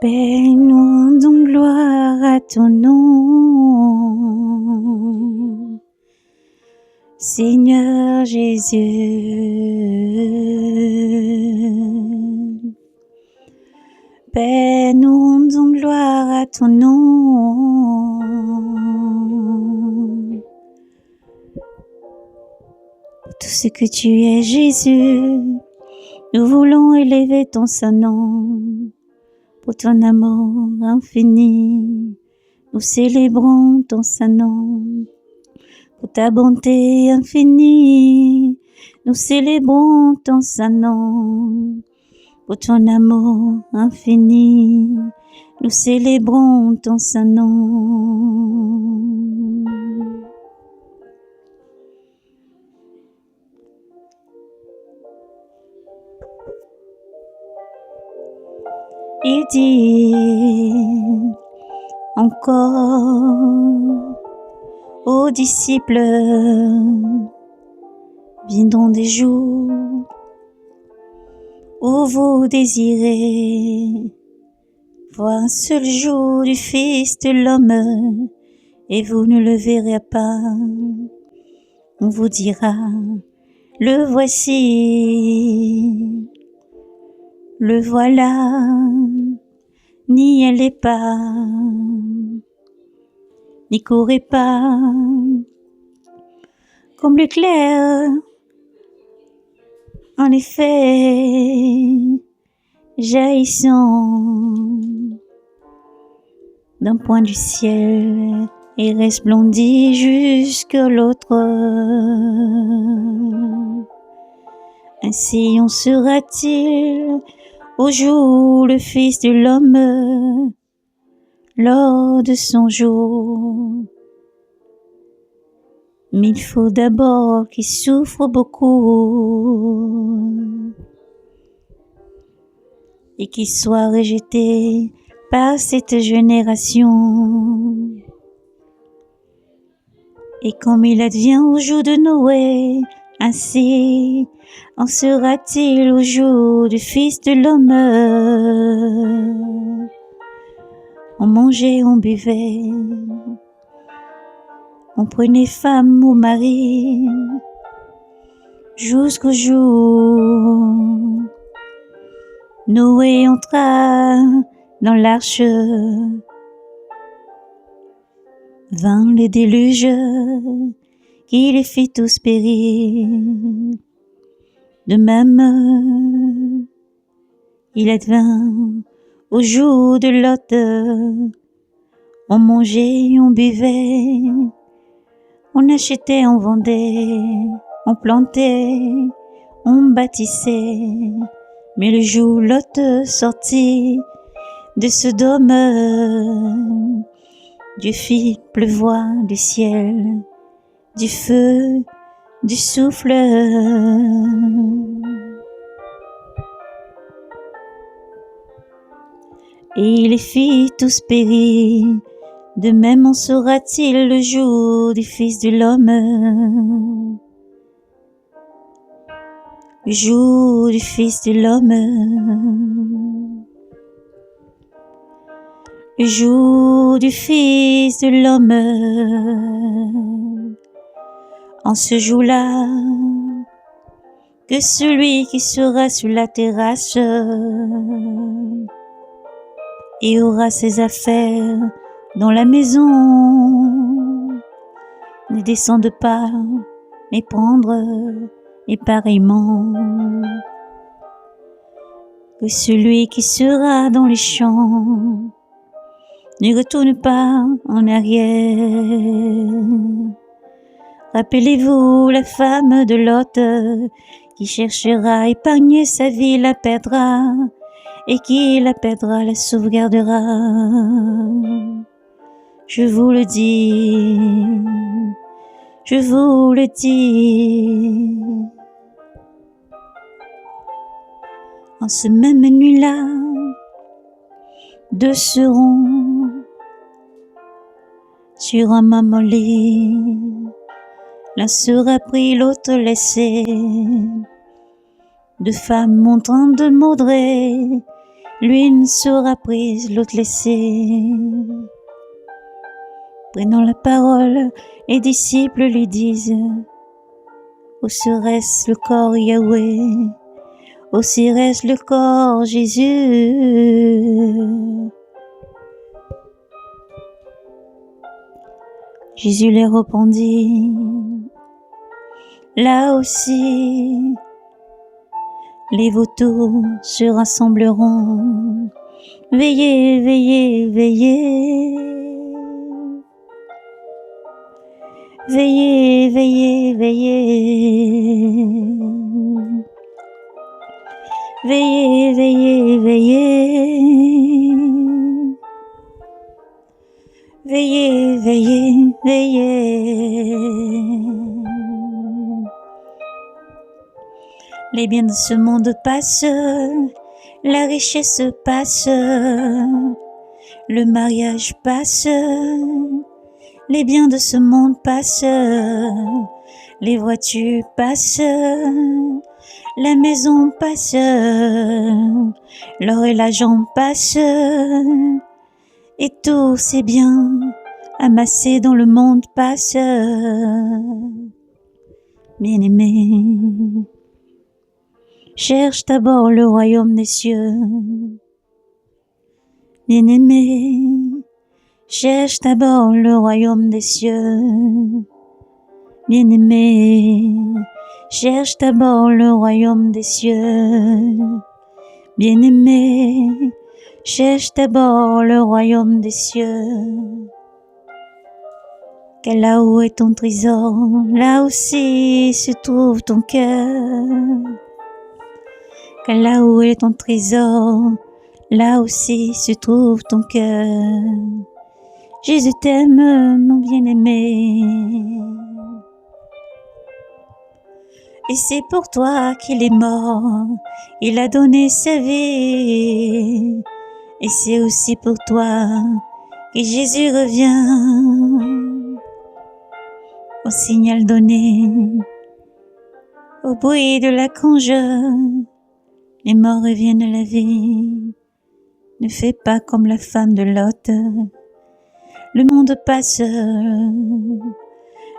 Père, nous rendons gloire à ton nom, Seigneur Jésus. Père, nous rendons gloire à ton nom. Pour tout ce que tu es, Jésus, nous voulons élever ton saint nom. Pour ton amour infini, nous célébrons ton saint nom. Pour ta bonté infinie, nous célébrons ton saint nom. Pour ton amour infini, nous célébrons ton saint nom. Il dit encore aux disciples, viendront des jours où vous désirez voir un seul jour du Fils de l'homme, et vous ne le verrez pas. On vous dira, le voici, le voilà, n'y allez pas, n'y courez pas, comme l'éclair, en effet, jaillissant d'un point du ciel et resplendit jusque l'autre. Ainsi en sera-t-il au jour où le Fils de l'homme, lors de son jour. Mais il faut d'abord qu'il souffre beaucoup et qu'il soit rejeté par cette génération. Et comme il advient au jour de Noé, ainsi en sera-t-il au jour du Fils de l'homme. On mangeait, on buvait, on prenait femme ou mari, jusqu'au jour Noé entra dans l'arche. Vint le déluge qui les fit tous périr. De même, il advint au jour de Lot. On mangeait, on buvait, on achetait, on vendait, on plantait, on bâtissait. Mais le jour où Lot sortit de Sodome, Dieu fit pleuvoir du ciel, du feu, du souffle. Et il les fit tous périr. De même en sera-t-il le jour du Fils de l'homme. Le jour du Fils de l'homme. Le jour du Fils de l'homme. En ce jour-là, que celui qui sera sous la terrasse et aura ses affaires dans la maison ne descende pas les prendre, et pareillement que celui qui sera dans les champs ne retourne pas en arrière. Rappelez-vous la femme de Lot qui cherchera à épargner sa vie la perdra, et qui la perdra la sauvegardera. Je vous le dis, je vous le dis. En ce même nuit-là, deux seront sur un même lit. L'un sera pris, l'autre laissé. Deux femmes en train de maudrer, l'une sera prise, l'autre laissée. Prenant la parole, les disciples lui disent: où serait-ce le corps Yahweh? Où serait-ce le corps Jésus? Jésus leur répondit: là aussi, les vautours se rassembleront. Veillez, veillez, veillez. Veillez, veillez, veillez. Veillez, veillez, veillez. Veillez, veillez, veillez. Les biens de ce monde passent, la richesse passe, le mariage passe, les biens de ce monde passent, les voitures passent, la maison passe, l'or et l'argent passent, et tous ces biens amassés dans le monde passent. Bien-aimé, cherche d'abord le royaume des cieux. Bien-aimé, cherche d'abord le royaume des cieux. Bien-aimé, cherche d'abord le royaume des cieux. Bien-aimé, cherche d'abord le royaume des cieux. Car là où est ton trésor, là aussi se trouve ton cœur. Car là où est ton trésor, là aussi se trouve ton cœur. Jésus t'aime, mon bien-aimé. Et c'est pour toi qu'il est mort, il a donné sa vie. Et c'est aussi pour toi que Jésus revient. Au signal donné, au bruit de la conge, les morts reviennent à la vie. Ne fais pas comme la femme de Lot. Le monde passe,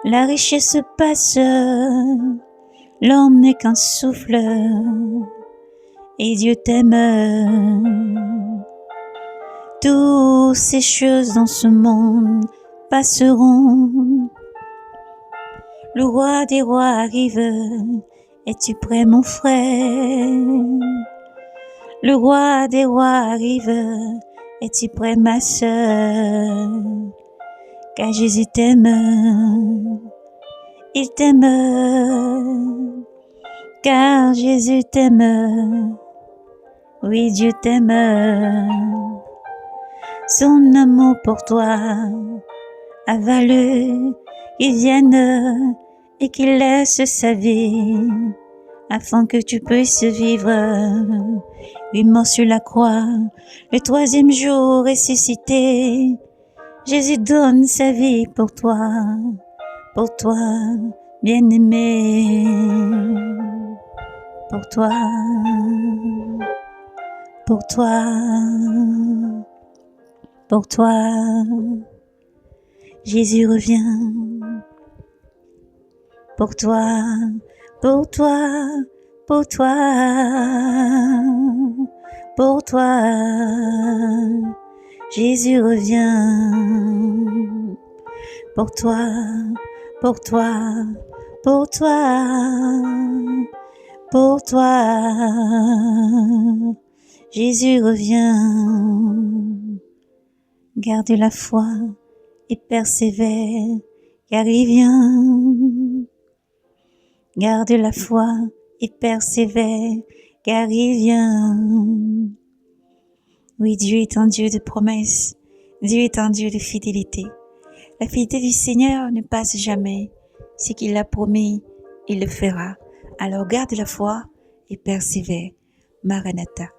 la richesse passe, l'homme n'est qu'un souffle, et Dieu t'aime. Toutes ces choses dans ce monde passeront. Le roi des rois arrive, es-tu prêt mon frère? Le roi des rois arrive, es-tu prêt ma sœur? Car Jésus t'aime, il t'aime, car Jésus t'aime, oui Dieu t'aime. Son amour pour toi a valu qu'il vienne et qu'il laisse sa vie afin que tu puisses vivre. Lui mort sur la croix, le troisième jour ressuscité. Jésus donne sa vie pour toi, bien-aimé, pour toi, pour toi, pour toi. Jésus revient pour toi, pour toi, pour toi, pour toi. Jésus revient pour toi, pour toi, pour toi, pour toi. Jésus revient. Garde la foi et persévère, car il vient. Garde la foi et persévère, car il vient. Oui, Dieu est un Dieu de promesses. Dieu est un Dieu de fidélité. La fidélité du Seigneur ne passe jamais. Ce qu'il a promis, il le fera. Alors garde la foi et persévère. Maranatha.